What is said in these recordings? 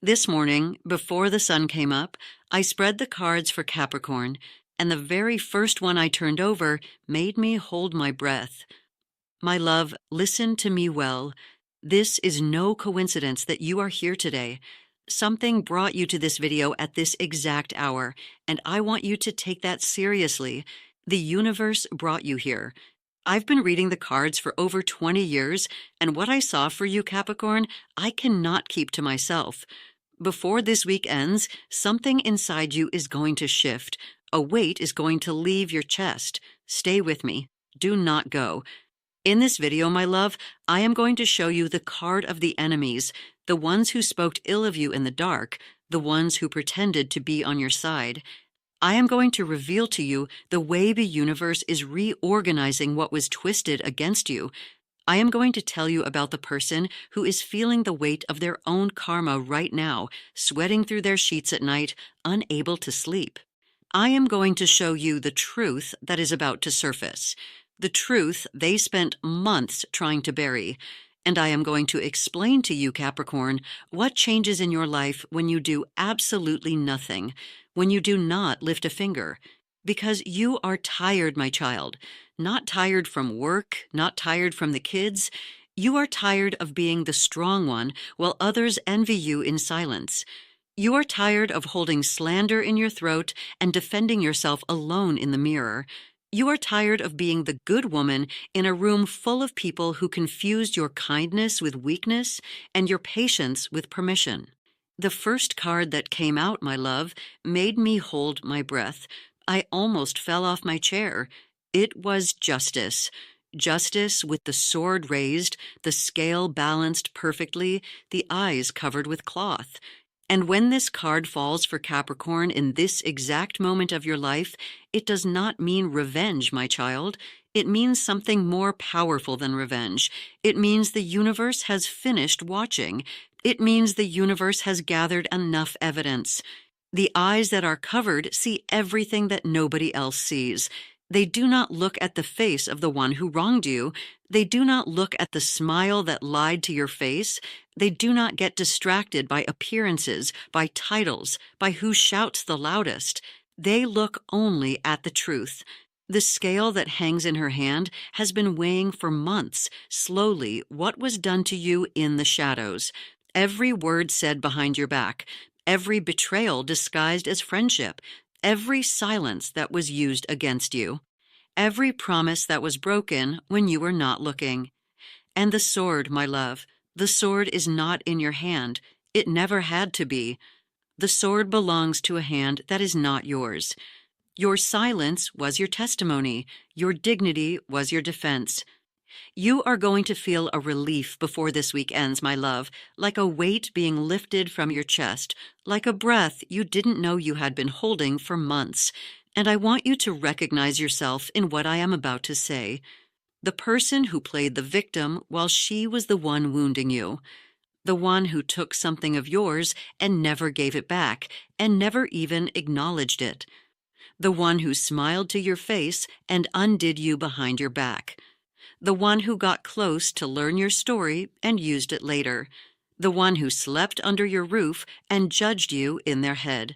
This morning, before the sun came up, I spread the cards for Capricorn, and the very first one I turned over made me hold my breath. My love, listen to me well. This is no coincidence that you are here today. Something brought you to this video at this exact hour, and I want you to take that seriously. The universe brought you here. I've been reading the cards for over 20 years, and what I saw for you, Capricorn, I cannot keep to myself. Before this week ends, something inside you is going to shift. A weight is going to leave your chest. Stay with me. Do not go. In this video, my love, I am going to show you the card of the enemies, the ones who spoke ill of you in the dark, the ones who pretended to be on your side. I am going to reveal to you the way the universe is reorganizing what was twisted against you. I am going to tell you about the person who is feeling the weight of their own karma right now, sweating through their sheets at night, unable to sleep. I am going to show you the truth that is about to surface, the truth they spent months trying to bury. And I am going to explain to you, Capricorn, what changes in your life when you do absolutely nothing, when you do not lift a finger. Because you are tired, my child. Not tired from work, not tired from the kids. You are tired of being the strong one while others envy you in silence. You are tired of holding slander in your throat and defending yourself alone in the mirror. You are tired of being the good woman in a room full of people who confused your kindness with weakness and your patience with permission. The first card that came out, my love, made me hold my breath. I almost fell off my chair. It was justice. Justice with the sword raised, the scale balanced perfectly, the eyes covered with cloth. And when this card falls for Capricorn in this exact moment of your life, it does not mean revenge, my child. It means something more powerful than revenge. It means the universe has finished watching. It means the universe has gathered enough evidence. The eyes that are covered see everything that nobody else sees. They do not look at the face of the one who wronged you. They do not look at the smile that lied to your face. They do not get distracted by appearances, by titles, by who shouts the loudest. They look only at the truth. The scale that hangs in her hand has been weighing for months, slowly, what was done to you in the shadows. Every word said behind your back, every betrayal disguised as friendship, every silence that was used against you, every promise that was broken when you were not looking. And the sword, my love, the sword is not in your hand. It never had to be. The sword belongs to a hand that is not yours. Your silence was your testimony. Your dignity was your defense. You are going to feel a relief before this week ends, my love, like a weight being lifted from your chest, like a breath you didn't know you had been holding for months. And I want you to recognize yourself in what I am about to say. The person who played the victim while she was the one wounding you. The one who took something of yours and never gave it back, and never even acknowledged it. The one who smiled to your face and undid you behind your back. The one who got close to learn your story and used it later. The one who slept under your roof and judged you in their head.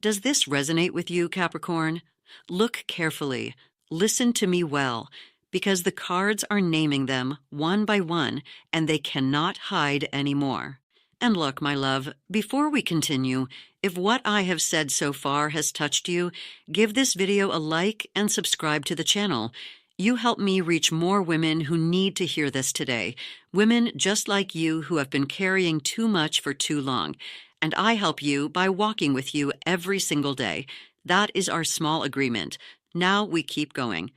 Does this resonate with you, Capricorn? Look carefully. Listen to me well, because the cards are naming them one by one, and they cannot hide anymore. And look, my love, before we continue, if what I have said so far has touched you, give this video a like and subscribe to the channel. You help me reach more women who need to hear this today, women just like you who have been carrying too much for too long. And I help you by walking with you every single day. That is our small agreement. Now we keep going.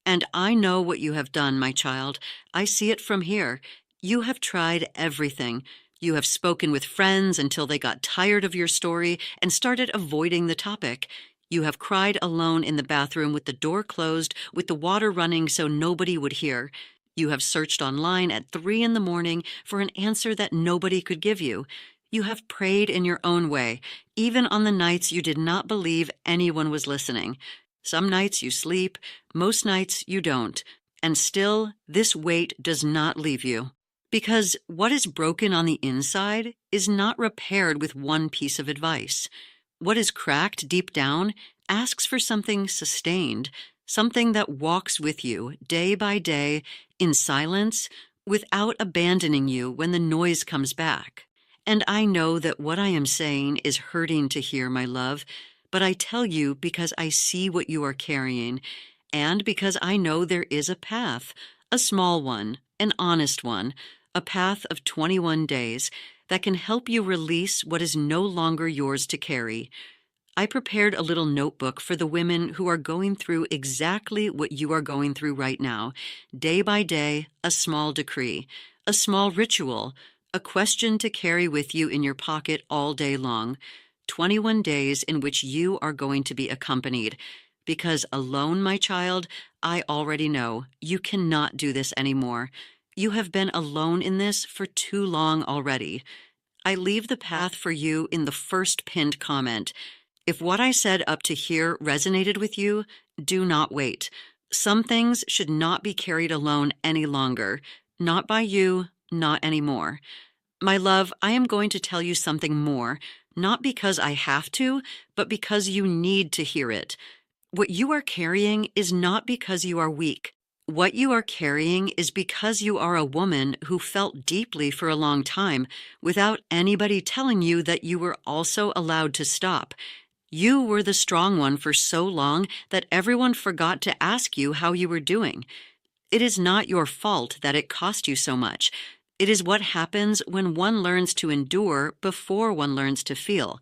And I know what you have done, my child. I see it from here. You have tried everything. You have spoken with friends until they got tired of your story and started avoiding the topic. You have cried alone in the bathroom with the door closed, with the water running so nobody would hear. You have searched online at 3 in the morning for an answer that nobody could give you. You have prayed in your own way, even on the nights you did not believe anyone was listening. Some nights you sleep, most nights you don't, and still this weight does not leave you. Because what is broken on the inside is not repaired with one piece of advice. What is cracked deep down asks for something sustained, something that walks with you day by day in silence without abandoning you when the noise comes back. And I know that what I am saying is hurting to hear, my love, but I tell you because I see what you are carrying, and because I know there is a path, a small one, an honest one, a path of 21 days that can help you release what is no longer yours to carry. I prepared a little notebook for the women who are going through exactly what you are going through right now. Day by day, a small decree, a small ritual, a question to carry with you in your pocket all day long. 21 days in which you are going to be accompanied. Because alone, my child, I already know you cannot do this anymore. You have been alone in this for too long already. I leave the path for you in the first pinned comment. If what I said up to here resonated with you, do not wait. Some things should not be carried alone any longer. Not by you, not anymore. My love, I am going to tell you something more, not because I have to, but because you need to hear it. What you are carrying is not because you are weak. What you are carrying is because you are a woman who felt deeply for a long time without anybody telling you that you were also allowed to stop. You were the strong one for so long that everyone forgot to ask you how you were doing. It is not your fault that it cost you so much. It is what happens when one learns to endure before one learns to feel.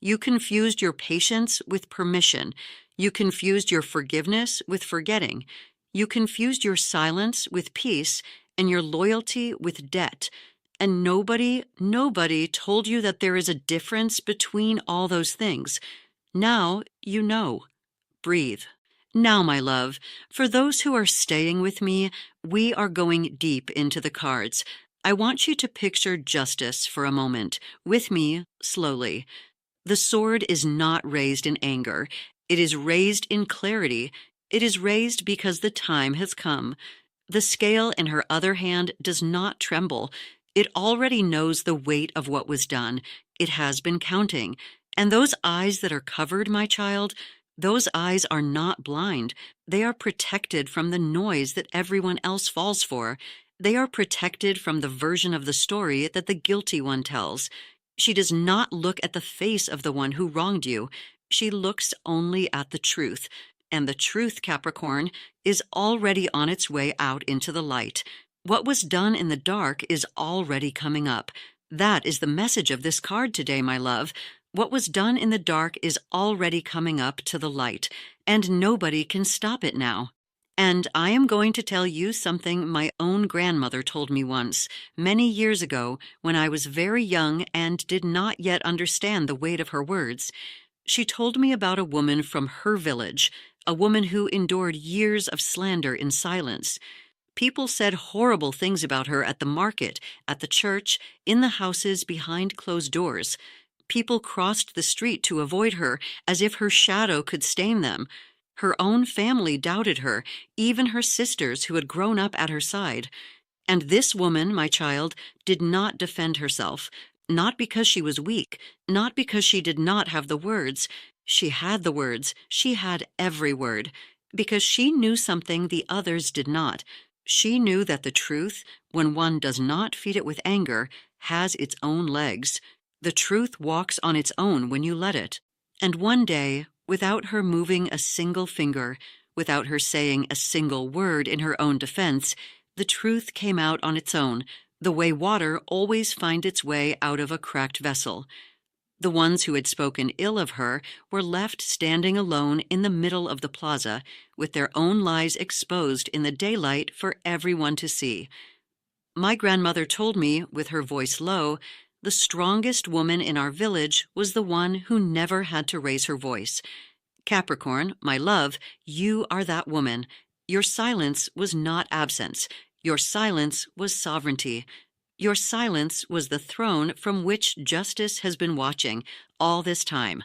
You confused your patience with permission. You confused your forgiveness with forgetting. You confused your silence with peace and your loyalty with debt. And nobody told you that there is a difference between all those things. Now you know. Breathe. Now, my love, for those who are staying with me, we are going deep into the cards. I want you to picture justice for a moment, with me, slowly. The sword is not raised in anger. It is raised in clarity. It is raised because the time has come. The scale in her other hand does not tremble. It already knows the weight of what was done. It has been counting. And those eyes that are covered, my child, those eyes are not blind. They are protected from the noise that everyone else falls for. They are protected from the version of the story that the guilty one tells. She does not look at the face of the one who wronged you. She looks only at the truth. And the truth, Capricorn, is already on its way out into the light. What was done in the dark is already coming up. That is the message of this card today, my love. What was done in the dark is already coming up to the light, and nobody can stop it now. And I am going to tell you something my own grandmother told me once, many years ago, when I was very young and did not yet understand the weight of her words. She told me about a woman from her village, a woman who endured years of slander in silence. People said horrible things about her at the market, at the church, in the houses behind closed doors. People crossed the street to avoid her, as if her shadow could stain them. Her own family doubted her, even her sisters who had grown up at her side. And this woman, my child, did not defend herself, not because she was weak, not because she did not have the words. She had the words, she had every word, because she knew something the others did not. She knew that the truth, when one does not feed it with anger, has its own legs. The truth walks on its own when you let it. And one day, without her moving a single finger, without her saying a single word in her own defense, the truth came out on its own, the way water always finds its way out of a cracked vessel. The ones who had spoken ill of her were left standing alone in the middle of the plaza, with their own lies exposed in the daylight for everyone to see. My grandmother told me, with her voice low, the strongest woman in our village was the one who never had to raise her voice. Capricorn, my love, you are that woman. Your silence was not absence. Your silence was sovereignty. Your silence was the throne from which justice has been watching all this time.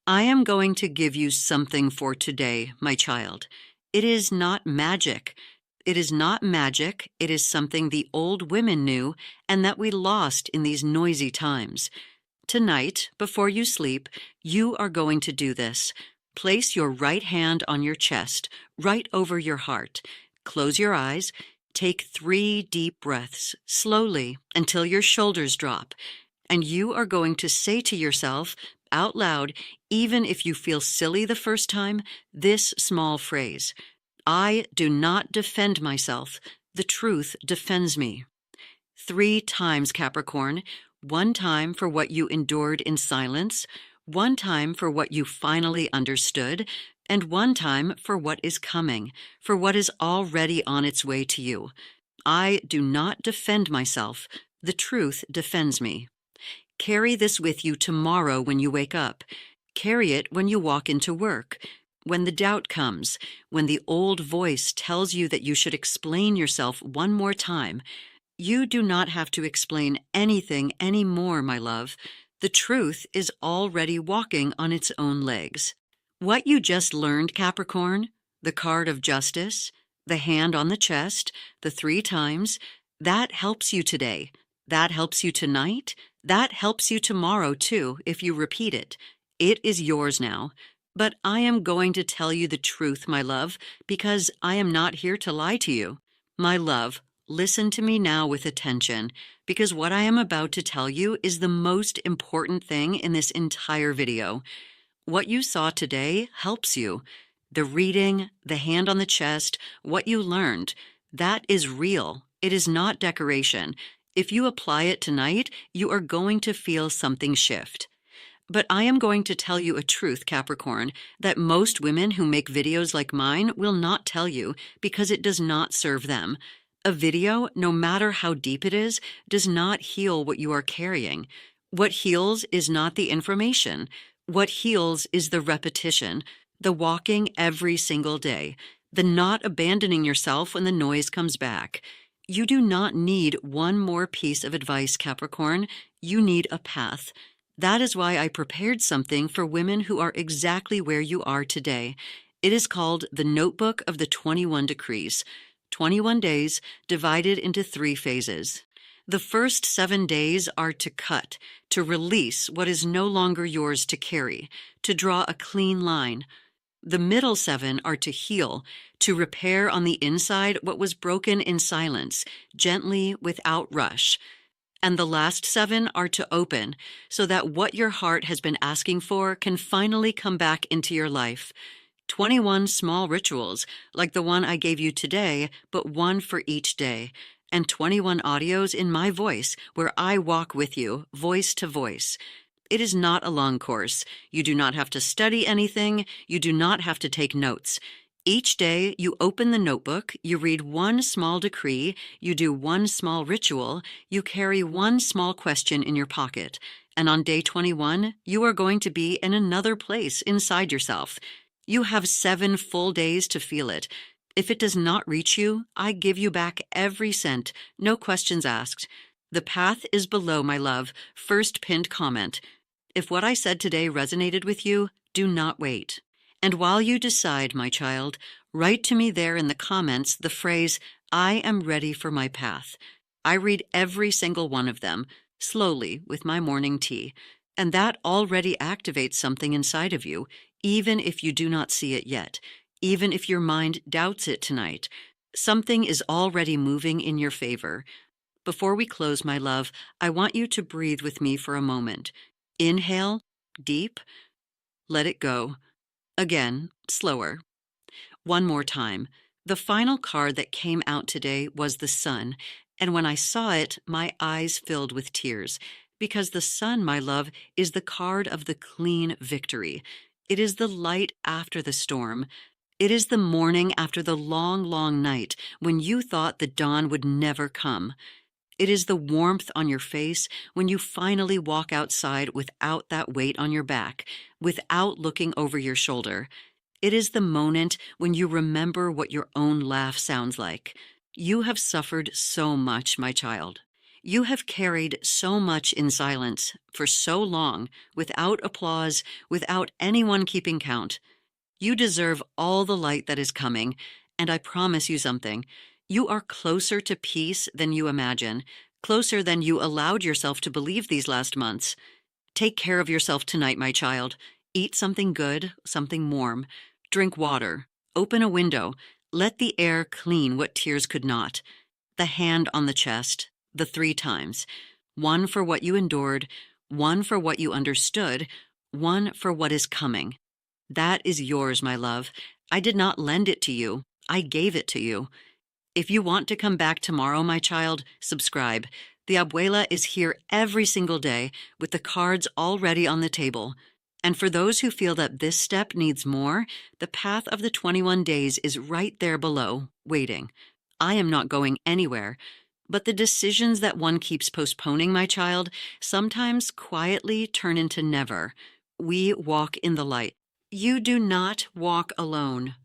I am going to give you something for today, my child. It is not magic. It is not magic, it is something the old women knew and that we lost in these noisy times. Tonight, before you sleep, you are going to do this. Place your right hand on your chest, right over your heart. Close your eyes. Take 3 deep breaths, slowly, until your shoulders drop. And you are going to say to yourself, out loud, even if you feel silly the first time, this small phrase: I do not defend myself. The truth defends me. 3 times, Capricorn. 1 time for what you endured in silence, 1 time for what you finally understood, and 1 time for what is coming, for what is already on its way to you. I do not defend myself. The truth defends me. Carry this with you tomorrow when you wake up. Carry it when you walk into work. When the doubt comes, when the old voice tells you that you should explain yourself one more time, you do not have to explain anything anymore, my love. The truth is already walking on its own legs. What you just learned, Capricorn, the card of justice, the hand on the chest, the 3 times, that helps you today. That helps you tonight. That helps you tomorrow, too, if you repeat it. It is yours now. But I am going to tell you the truth, my love, because I am not here to lie to you. My love, listen to me now with attention, because what I am about to tell you is the most important thing in this entire video. What you saw today helps you. The reading, the hand on the chest, what you learned, that is real. It is not decoration. If you apply it tonight, you are going to feel something shift. But I am going to tell you a truth, Capricorn, that most women who make videos like mine will not tell you because it does not serve them. A video, no matter how deep it is, does not heal what you are carrying. What heals is not the information. What heals is the repetition, the walking every single day, the not abandoning yourself when the noise comes back. You do not need one more piece of advice, Capricorn. You need a path. That is why I prepared something for women who are exactly where you are today. It is called the Notebook of the 21 Decrees. 21 days divided into 3 phases. The first 7 days are to cut, to release what is no longer yours to carry, to draw a clean line. The middle 7 are to heal, to repair on the inside what was broken in silence, gently, without rush. And the last 7 are to open, so that what your heart has been asking for can finally come back into your life. 21 small rituals, like the one I gave you today, but 1 for each day. And 21 audios in my voice, where I walk with you, voice to voice. It is not a long course. You do not have to study anything. You do not have to take notes. Each day, you open the notebook, you read 1 small decree, you do 1 small ritual, you carry 1 small question in your pocket. And on day 21, you are going to be in another place inside yourself. You have 7 full days to feel it. If it does not reach you, I give you back every cent, no questions asked. The path is below, my love. First pinned comment. If what I said today resonated with you, do not wait. And while you decide, my child, write to me there in the comments the phrase, I am ready for my path. I read every single one of them, slowly, with my morning tea, and that already activates something inside of you, even if you do not see it yet, even if your mind doubts it tonight. Something is already moving in your favor. Before we close, my love, I want you to breathe with me for a moment. Inhale, deep, let it go. Again, slower. 1 more time. The final card that came out today was the sun, and when I saw it, my eyes filled with tears, because the sun, my love, is the card of the clean victory. It is the light after the storm. It is the morning after the long, long night when you thought the dawn would never come. It is the warmth on your face when you finally walk outside without that weight on your back, without looking over your shoulder. It is the moment when you remember what your own laugh sounds like. You have suffered so much, my child. You have carried so much in silence for so long, without applause, without anyone keeping count. You deserve all the light that is coming, and I promise you something. You are closer to peace than you imagine, closer than you allowed yourself to believe these last months. Take care of yourself tonight, my child. Eat something good, something warm. Drink water. Open a window. Let the air clean what tears could not. The hand on the chest, the 3 times. One for what you endured, one for what you understood, one for what is coming. That is yours, my love. I did not lend it to you. I gave it to you. If you want to come back tomorrow, my child, subscribe. The abuela is here every single day with the cards already on the table. And for those who feel that this step needs more, the path of the 21 days is right there below, waiting. I am not going anywhere. But the decisions that one keeps postponing, my child, sometimes quietly turn into never. We walk in the light. You do not walk alone.